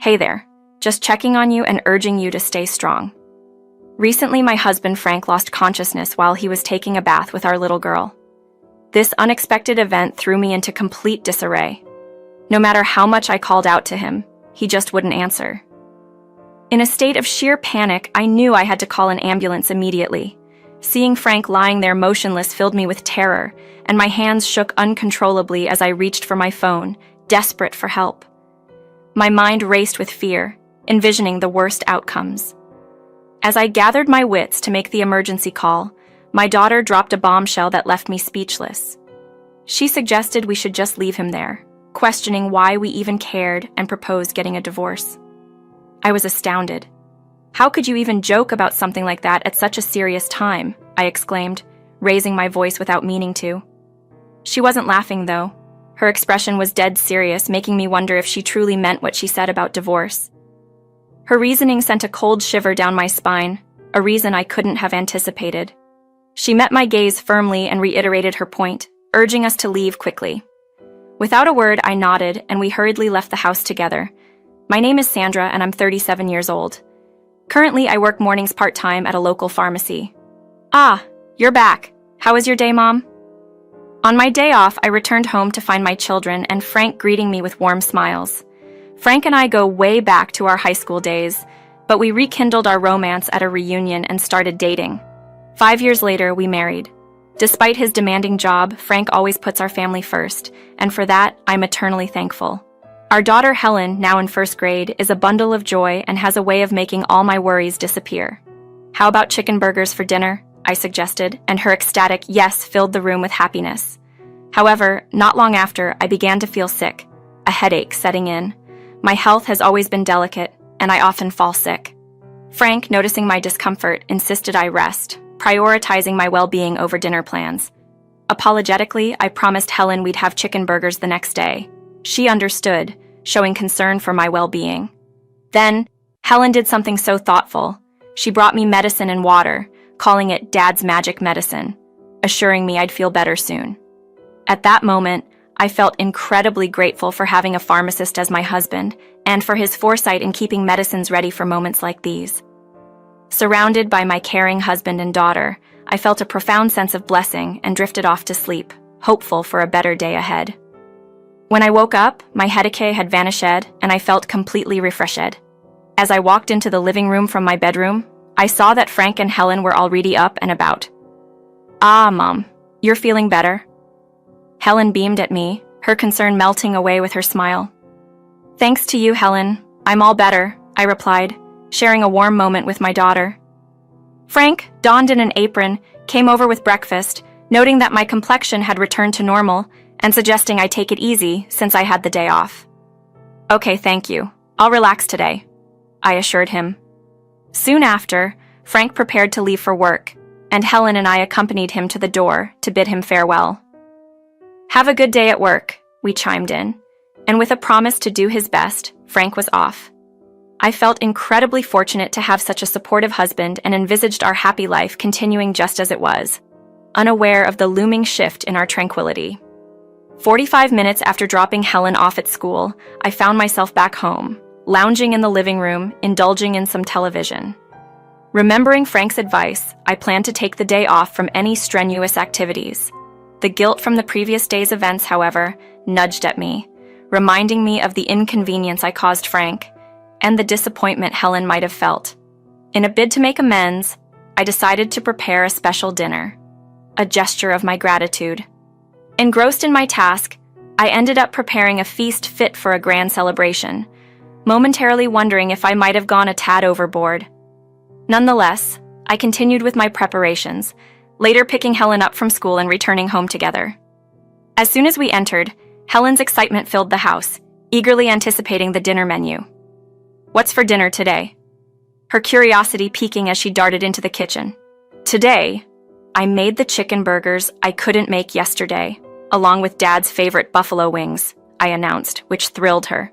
Hey there, just checking on you and urging you to stay strong. Recently, my husband Frank lost consciousness while he was taking a bath with our little girl. This unexpected event threw me into complete disarray. No matter how much I called out to him, he just wouldn't answer. In a state of sheer panic, I knew I had to call an ambulance immediately. Seeing Frank lying there motionless filled me with terror, and my hands shook uncontrollably as I reached for my phone, desperate for help. My mind raced with fear, envisioning the worst outcomes. As I gathered my wits to make the emergency call, my daughter dropped a bombshell that left me speechless. She suggested we should just leave him there, questioning why we even cared and proposed getting a divorce. I was astounded. How could you even joke about something like that at such a serious time? I exclaimed, raising my voice without meaning to. She wasn't laughing, though. Her expression was dead serious, making me wonder if she truly meant what she said about divorce. Her reasoning sent a cold shiver down my spine, a reason I couldn't have anticipated. She met my gaze firmly and reiterated her point, urging us to leave quickly. Without a word, I nodded, and we hurriedly left the house together. My name is Sandra, and I'm 37 years old. Currently, I work mornings part-time at a local pharmacy. Ah, you're back. How was your day, Mom? On my day off, I returned home to find my children and Frank greeting me with warm smiles. Frank and I go way back to our high school days, but we rekindled our romance at a reunion and started dating. 5 years later, we married. Despite his demanding job, Frank always puts our family first, and for that, I'm eternally thankful. Our daughter Helen, now in first grade, is a bundle of joy and has a way of making all my worries disappear. How about chicken burgers for dinner? I suggested, and her ecstatic yes filled the room with happiness. However, not long after, I began to feel sick, a headache setting in. My health has always been delicate, and I often fall sick. Frank, noticing my discomfort, insisted I rest, prioritizing my well-being over dinner plans. Apologetically, I promised Helen we'd have chicken burgers the next day. She understood, showing concern for my well-being. Then, Helen did something so thoughtful. She brought me medicine and water, calling it Dad's magic medicine, assuring me I'd feel better soon. At that moment, I felt incredibly grateful for having a pharmacist as my husband and for his foresight in keeping medicines ready for moments like these. Surrounded by my caring husband and daughter, I felt a profound sense of blessing and drifted off to sleep, hopeful for a better day ahead. When I woke up, my headache had vanished and I felt completely refreshed. As I walked into the living room from my bedroom, I saw that Frank and Helen were already up and about. Ah, Mom, you're feeling better? Helen beamed at me, her concern melting away with her smile. Thanks to you, Helen. I'm all better, I replied, sharing a warm moment with my daughter. Frank, donned in an apron, came over with breakfast, noting that my complexion had returned to normal and suggesting I take it easy since I had the day off. Okay, thank you. I'll relax today, I assured him. Soon after, Frank prepared to leave for work, and Helen and I accompanied him to the door to bid him farewell. Have a good day at work, we chimed in, and with a promise to do his best, Frank was off. I felt incredibly fortunate to have such a supportive husband and envisaged our happy life continuing just as it was, unaware of the looming shift in our tranquility. 45 minutes after dropping Helen off at school, I found myself back home, lounging in the living room, indulging in some television. Remembering Frank's advice, I planned to take the day off from any strenuous activities. The guilt from the previous day's events, however, nudged at me, reminding me of the inconvenience I caused Frank and the disappointment Helen might have felt. In a bid to make amends, I decided to prepare a special dinner, a gesture of my gratitude. Engrossed in my task, I ended up preparing a feast fit for a grand celebration, momentarily wondering if I might have gone a tad overboard. Nonetheless, I continued with my preparations, later picking Helen up from school and returning home together. As soon as we entered, Helen's excitement filled the house, eagerly anticipating the dinner menu. What's for dinner today? Her curiosity piquing as she darted into the kitchen. Today, I made the chicken burgers I couldn't make yesterday, along with Dad's favorite buffalo wings, I announced, which thrilled her.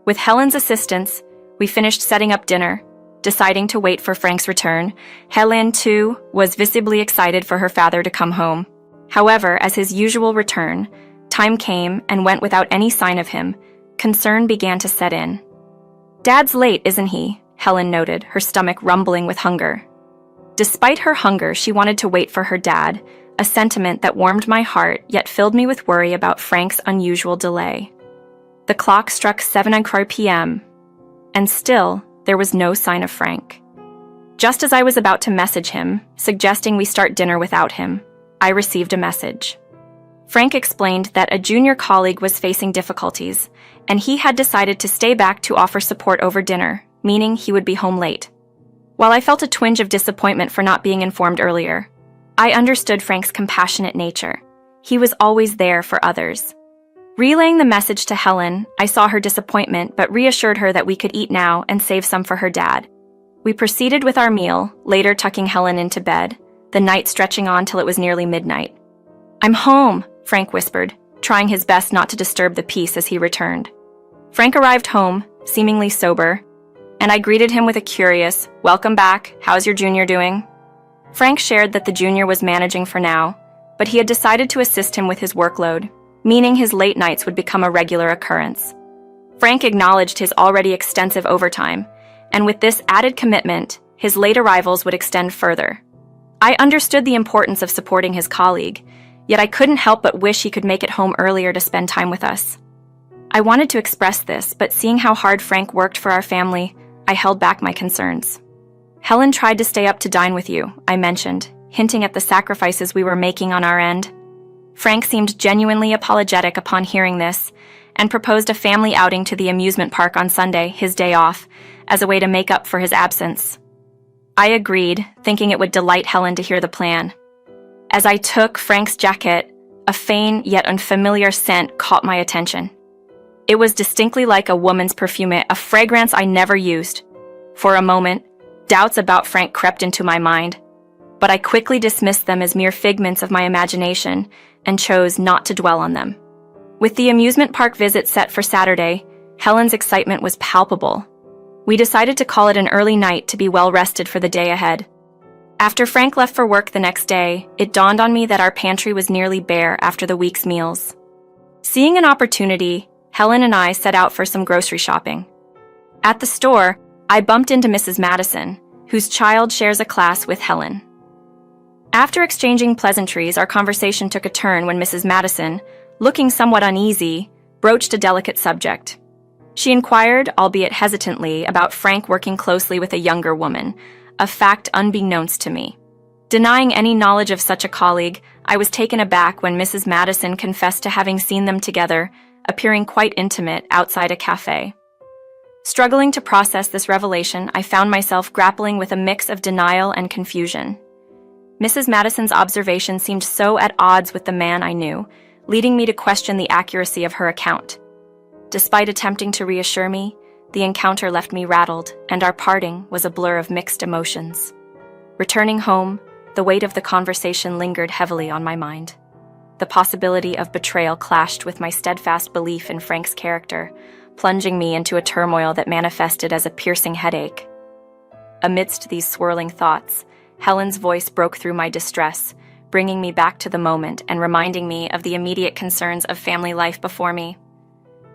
With Helen's assistance, we finished setting up dinner. Deciding to wait for Frank's return, Helen, too, was visibly excited for her father to come home. However, as his usual return, time came and went without any sign of him. Concern began to set in. "Dad's late, isn't he?" Helen noted, her stomach rumbling with hunger. Despite her hunger, she wanted to wait for her dad, a sentiment that warmed my heart yet filled me with worry about Frank's unusual delay. The clock struck 7 p.m., and still, there was no sign of Frank. Just as I was about to message him, suggesting we start dinner without him, I received a message. Frank explained that a junior colleague was facing difficulties, and he had decided to stay back to offer support over dinner, meaning he would be home late. While I felt a twinge of disappointment for not being informed earlier, I understood Frank's compassionate nature. He was always there for others. Relaying the message to Helen, I saw her disappointment but reassured her that we could eat now and save some for her dad. We proceeded with our meal, later tucking Helen into bed, the night stretching on till it was nearly midnight. "I'm home," Frank whispered, trying his best not to disturb the peace as he returned. Frank arrived home, seemingly sober, and I greeted him with a curious, "Welcome back, how's your junior doing?" Frank shared that the junior was managing for now, but he had decided to assist him with his workload, meaning his late nights would become a regular occurrence. Frank acknowledged his already extensive overtime, and with this added commitment, his late arrivals would extend further. I understood the importance of supporting his colleague, yet I couldn't help but wish he could make it home earlier to spend time with us. I wanted to express this, but seeing how hard Frank worked for our family, I held back my concerns. "Helen tried to stay up to dine with you," I mentioned, hinting at the sacrifices we were making on our end. Frank seemed genuinely apologetic upon hearing this, and proposed a family outing to the amusement park on Sunday, his day off, as a way to make up for his absence. I agreed, thinking it would delight Helen to hear the plan. As I took Frank's jacket, a faint yet unfamiliar scent caught my attention. It was distinctly like a woman's perfume, a fragrance I never used. For a moment, doubts about Frank crept into my mind, but I quickly dismissed them as mere figments of my imagination and chose not to dwell on them. With the amusement park visit set for Saturday, Helen's excitement was palpable. We decided to call it an early night to be well rested for the day ahead. After Frank left for work the next day, it dawned on me that our pantry was nearly bare after the week's meals. Seeing an opportunity, Helen and I set out for some grocery shopping. At the store, I bumped into Mrs. Madison, whose child shares a class with Helen. After exchanging pleasantries, our conversation took a turn when Mrs. Madison, looking somewhat uneasy, broached a delicate subject. She inquired, albeit hesitantly, about Frank working closely with a younger woman, a fact unbeknownst to me. Denying any knowledge of such a colleague, I was taken aback when Mrs. Madison confessed to having seen them together, appearing quite intimate outside a cafe. Struggling to process this revelation, I found myself grappling with a mix of denial and confusion. Mrs. Madison's observation seemed so at odds with the man I knew, leading me to question the accuracy of her account. Despite attempting to reassure me, the encounter left me rattled, and our parting was a blur of mixed emotions. Returning home, the weight of the conversation lingered heavily on my mind. The possibility of betrayal clashed with my steadfast belief in Frank's character, plunging me into a turmoil that manifested as a piercing headache. Amidst these swirling thoughts, Helen's voice broke through my distress, bringing me back to the moment and reminding me of the immediate concerns of family life before me.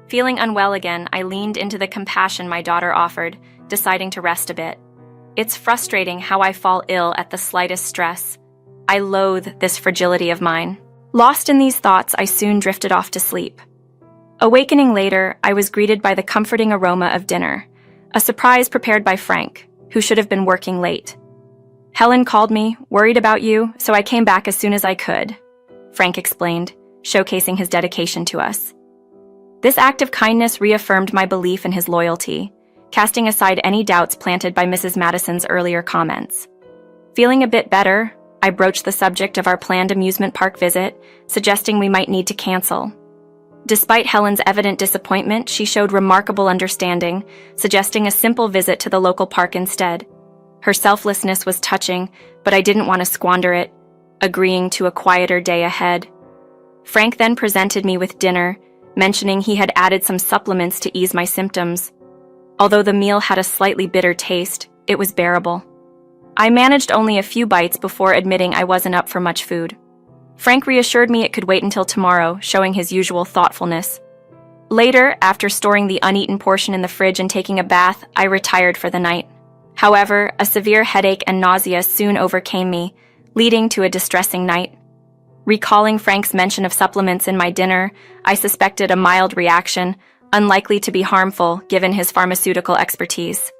Feeling unwell again, I leaned into the compassion my daughter offered, deciding to rest a bit. It's frustrating how I fall ill at the slightest stress. I loathe this fragility of mine. Lost in these thoughts, I soon drifted off to sleep. Awakening later, I was greeted by the comforting aroma of dinner, a surprise prepared by Frank, who should have been working late. "Helen called me, worried about you, so I came back as soon as I could," Frank explained, showcasing his dedication to us. This act of kindness reaffirmed my belief in his loyalty, casting aside any doubts planted by Mrs. Madison's earlier comments. Feeling a bit better, I broached the subject of our planned amusement park visit, suggesting we might need to cancel. Despite Helen's evident disappointment, she showed remarkable understanding, suggesting a simple visit to the local park instead. Her selflessness was touching, but I didn't want to squander it, agreeing to a quieter day ahead. Frank then presented me with dinner, mentioning he had added some supplements to ease my symptoms. Although the meal had a slightly bitter taste, it was bearable. I managed only a few bites before admitting I wasn't up for much food. Frank reassured me it could wait until tomorrow, showing his usual thoughtfulness. Later, after storing the uneaten portion in the fridge and taking a bath, I retired for the night. However, a severe headache and nausea soon overcame me, leading to a distressing night. Recalling Frank's mention of supplements in my dinner, I suspected a mild reaction, unlikely to be harmful given his pharmaceutical expertise.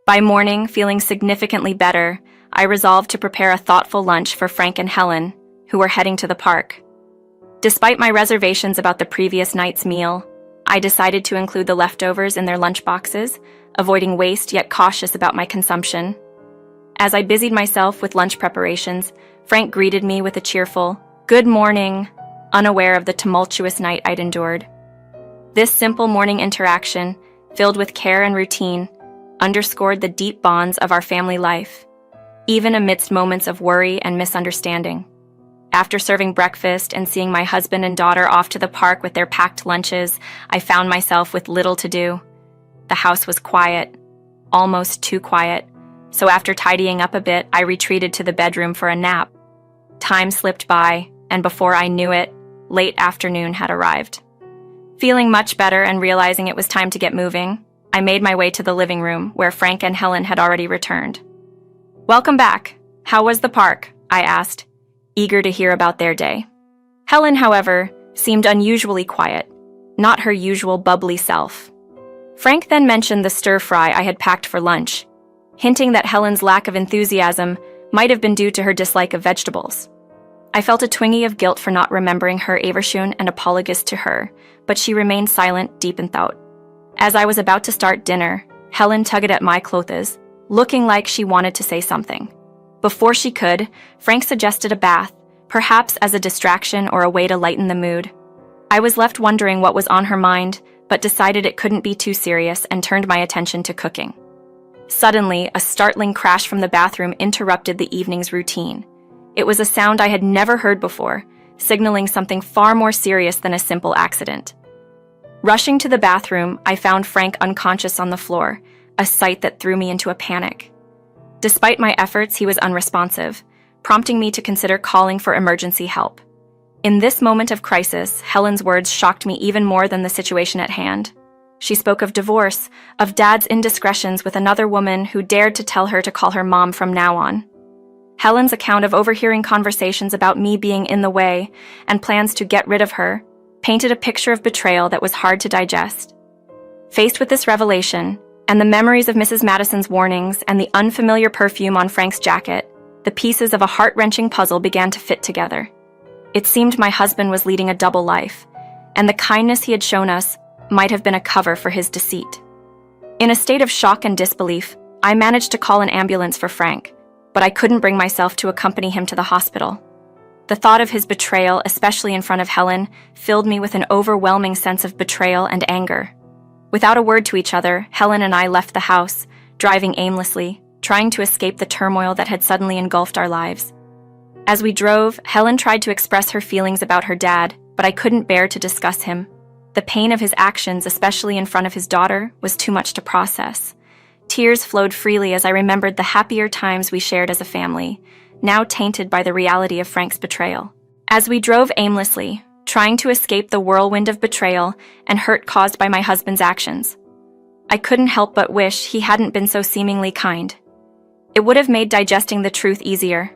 By morning, feeling significantly better, I resolved to prepare a thoughtful lunch for Frank and Helen, who were heading to the park. Despite my reservations about the previous night's meal, I decided to include the leftovers in their lunchboxes, avoiding waste yet cautious about my consumption. As I busied myself with lunch preparations, Frank greeted me with a cheerful, "Good morning," unaware of the tumultuous night I'd endured. This simple morning interaction, filled with care and routine, underscored the deep bonds of our family life, even amidst moments of worry and misunderstanding. After serving breakfast and seeing my husband and daughter off to the park with their packed lunches, I found myself with little to do. The house was quiet, almost too quiet, so after tidying up a bit, I retreated to the bedroom for a nap. Time slipped by, and before I knew it, late afternoon had arrived. Feeling much better and realizing it was time to get moving, I made my way to the living room, where Frank and Helen had already returned. "Welcome back. How was the park?" I asked, eager to hear about their day. Helen, however, seemed unusually quiet, not her usual bubbly self. Frank then mentioned the stir-fry I had packed for lunch, hinting that Helen's lack of enthusiasm might have been due to her dislike of vegetables. I felt a twinge of guilt for not remembering her Aversion and apologist to her, but she remained silent, deep in thought. As I was about to start dinner, Helen tugged at my clothes, looking like she wanted to say something. Before she could, Frank suggested a bath, perhaps as a distraction or a way to lighten the mood. I was left wondering what was on her mind, but decided it couldn't be too serious and turned my attention to cooking. Suddenly, a startling crash from the bathroom interrupted the evening's routine. It was a sound I had never heard before, signaling something far more serious than a simple accident. Rushing to the bathroom, I found Frank unconscious on the floor, a sight that threw me into a panic. Despite my efforts, he was unresponsive, prompting me to consider calling for emergency help. In this moment of crisis, Helen's words shocked me even more than the situation at hand. She spoke of divorce, of Dad's indiscretions with another woman who dared to tell her to call her mom from now on. Helen's account of overhearing conversations about me being in the way and plans to get rid of her painted a picture of betrayal that was hard to digest. Faced with this revelation, and the memories of Mrs. Madison's warnings and the unfamiliar perfume on Frank's jacket, the pieces of a heart-wrenching puzzle began to fit together. It seemed my husband was leading a double life, and the kindness he had shown us might have been a cover for his deceit. In a state of shock and disbelief, I managed to call an ambulance for Frank, but I couldn't bring myself to accompany him to the hospital. The thought of his betrayal, especially in front of Helen, filled me with an overwhelming sense of betrayal and anger. Without a word to each other, Helen and I left the house, driving aimlessly, trying to escape the turmoil that had suddenly engulfed our lives. As we drove, Helen tried to express her feelings about her dad, but I couldn't bear to discuss him. The pain of his actions, especially in front of his daughter, was too much to process. Tears flowed freely as I remembered the happier times we shared as a family, now tainted by the reality of Frank's betrayal. As we drove aimlessly, trying to escape the whirlwind of betrayal and hurt caused by my husband's actions, I couldn't help but wish he hadn't been so seemingly kind. It would have made digesting the truth easier.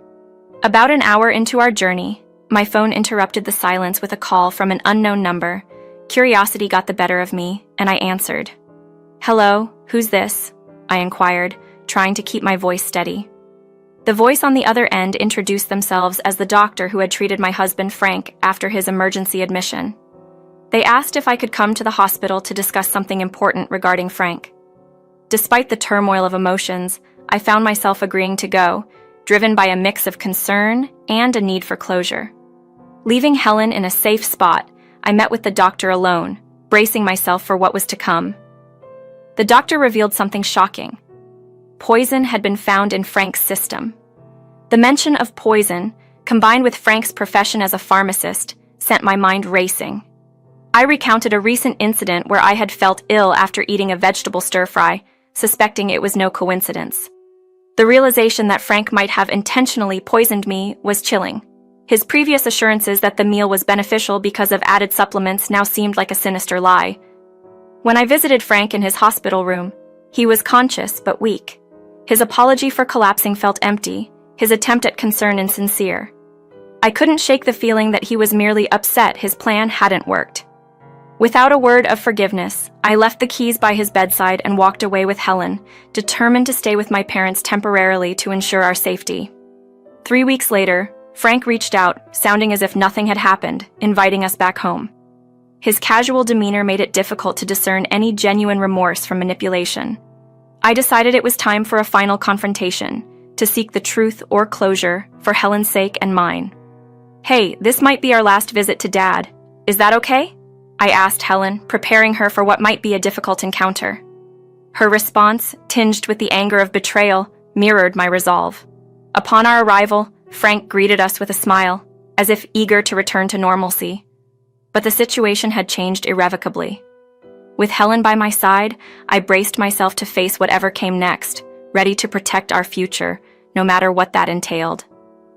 About an hour into our journey, my phone interrupted the silence with a call from an unknown number. Curiosity got the better of me, and I answered. "Hello, who's this?" I inquired, trying to keep my voice steady. The voice on the other end introduced themselves as the doctor who had treated my husband Frank after his emergency admission. They asked if I could come to the hospital to discuss something important regarding Frank. Despite the turmoil of emotions, I found myself agreeing to go, driven by a mix of concern and a need for closure. Leaving Helen in a safe spot, I met with the doctor alone, bracing myself for what was to come. The doctor revealed something shocking. Poison had been found in Frank's system. The mention of poison, combined with Frank's profession as a pharmacist, sent my mind racing. I recounted a recent incident where I had felt ill after eating a vegetable stir-fry, suspecting it was no coincidence. The realization that Frank might have intentionally poisoned me was chilling. His previous assurances that the meal was beneficial because of added supplements now seemed like a sinister lie. When I visited Frank in his hospital room, he was conscious but weak. His apology for collapsing felt empty, his attempt at concern insincere. I couldn't shake the feeling that he was merely upset his plan hadn't worked. Without a word of forgiveness, I left the keys by his bedside and walked away with Helen, determined to stay with my parents temporarily to ensure our safety. 3 weeks later, Frank reached out, sounding as if nothing had happened, inviting us back home. His casual demeanor made it difficult to discern any genuine remorse from manipulation. I decided it was time for a final confrontation, to seek the truth or closure for Helen's sake and mine. "Hey, this might be our last visit to Dad. Is that okay?" I asked Helen, preparing her for what might be a difficult encounter. Her response, tinged with the anger of betrayal, mirrored my resolve. Upon our arrival, Frank greeted us with a smile, as if eager to return to normalcy. But the situation had changed irrevocably. With Helen by my side, I braced myself to face whatever came next, ready to protect our future, no matter what that entailed.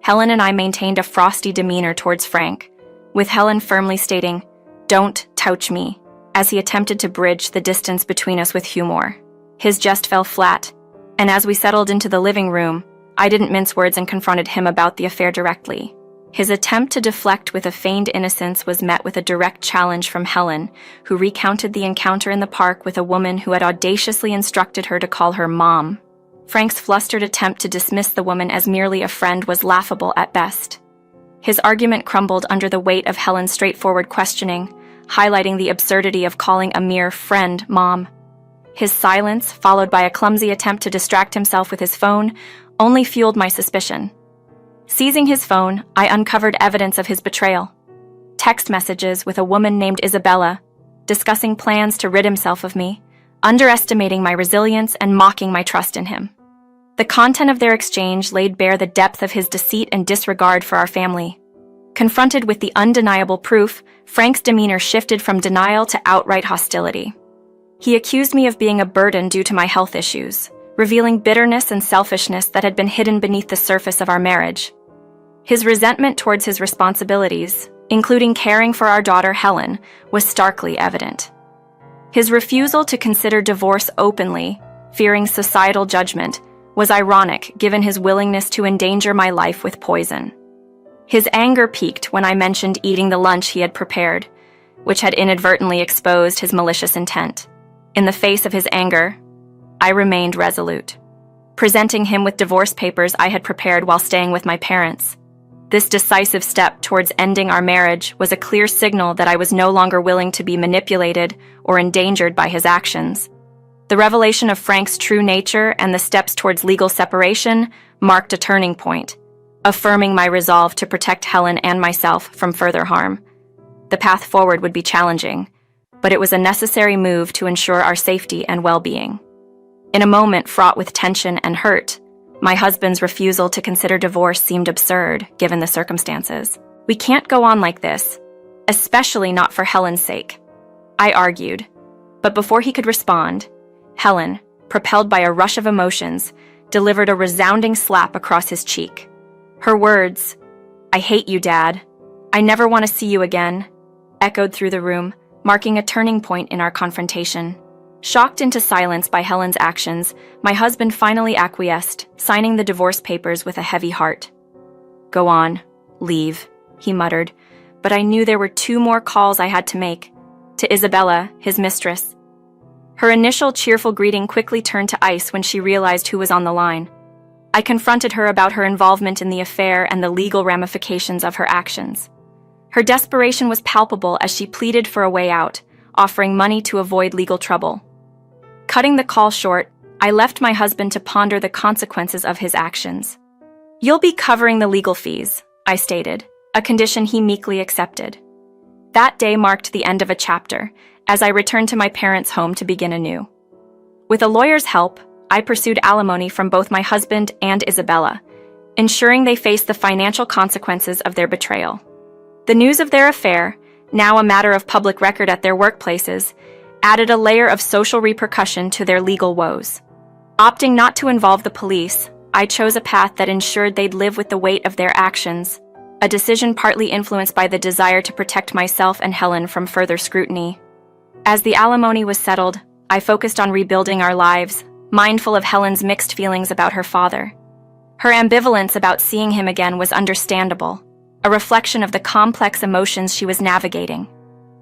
Helen and I maintained a frosty demeanor towards Frank, with Helen firmly stating, "Don't touch me," as he attempted to bridge the distance between us with humor. His jest fell flat, and as we settled into the living room, I didn't mince words and confronted him about the affair directly. His attempt to deflect with a feigned innocence was met with a direct challenge from Helen, who recounted the encounter in the park with a woman who had audaciously instructed her to call her mom. Frank's flustered attempt to dismiss the woman as merely a friend was laughable at best. His argument crumbled under the weight of Helen's straightforward questioning, highlighting the absurdity of calling a mere friend mom. His silence, followed by a clumsy attempt to distract himself with his phone, only fueled my suspicion. Seizing his phone, I uncovered evidence of his betrayal. Text messages with a woman named Isabella, discussing plans to rid himself of me, underestimating my resilience and mocking my trust in him. The content of their exchange laid bare the depth of his deceit and disregard for our family. Confronted with the undeniable proof, Frank's demeanor shifted from denial to outright hostility. He accused me of being a burden due to my health issues, revealing bitterness and selfishness that had been hidden beneath the surface of our marriage. His resentment towards his responsibilities, including caring for our daughter Helen, was starkly evident. His refusal to consider divorce openly, fearing societal judgment, was ironic given his willingness to endanger my life with poison. His anger peaked when I mentioned eating the lunch he had prepared, which had inadvertently exposed his malicious intent. In the face of his anger, I remained resolute, presenting him with divorce papers I had prepared while staying with my parents. This decisive step towards ending our marriage was a clear signal that I was no longer willing to be manipulated or endangered by his actions. The revelation of Frank's true nature and the steps towards legal separation marked a turning point, affirming my resolve to protect Helen and myself from further harm. The path forward would be challenging, but it was a necessary move to ensure our safety and well-being. In a moment fraught with tension and hurt, my husband's refusal to consider divorce seemed absurd, given the circumstances. "We can't go on like this, especially not for Helen's sake," I argued. But before he could respond, Helen, propelled by a rush of emotions, delivered a resounding slap across his cheek. Her words, "I hate you, Dad. I never want to see you again," echoed through the room, marking a turning point in our confrontation. Shocked into silence by Helen's actions, my husband finally acquiesced, signing the divorce papers with a heavy heart. "Go on, leave," he muttered, but I knew there were 2 more calls I had to make. To Isabella, his mistress. Her initial cheerful greeting quickly turned to ice when she realized who was on the line. I confronted her about her involvement in the affair and the legal ramifications of her actions. Her desperation was palpable as she pleaded for a way out, offering money to avoid legal trouble. Cutting the call short, I left my husband to ponder the consequences of his actions. "You'll be covering the legal fees," I stated, a condition he meekly accepted. That day marked the end of a chapter, as I returned to my parents' home to begin anew. With a lawyer's help, I pursued alimony from both my husband and Isabella, ensuring they faced the financial consequences of their betrayal. The news of their affair, now a matter of public record at their workplaces, added a layer of social repercussion to their legal woes. Opting not to involve the police, I chose a path that ensured they'd live with the weight of their actions, a decision partly influenced by the desire to protect myself and Helen from further scrutiny. As the alimony was settled, I focused on rebuilding our lives, mindful of Helen's mixed feelings about her father. Her ambivalence about seeing him again was understandable, a reflection of the complex emotions she was navigating.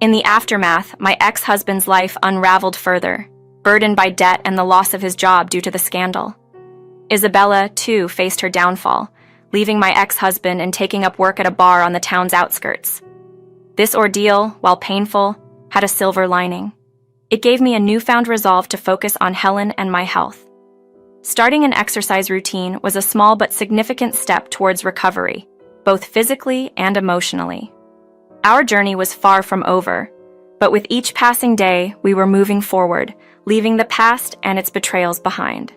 In the aftermath, my ex-husband's life unraveled further, burdened by debt and the loss of his job due to the scandal. Isabella, too, faced her downfall, leaving my ex-husband and taking up work at a bar on the town's outskirts. This ordeal, while painful, had a silver lining. It gave me a newfound resolve to focus on Helen and my health. Starting an exercise routine was a small but significant step towards recovery, both physically and emotionally. Our journey was far from over, but with each passing day, we were moving forward, leaving the past and its betrayals behind.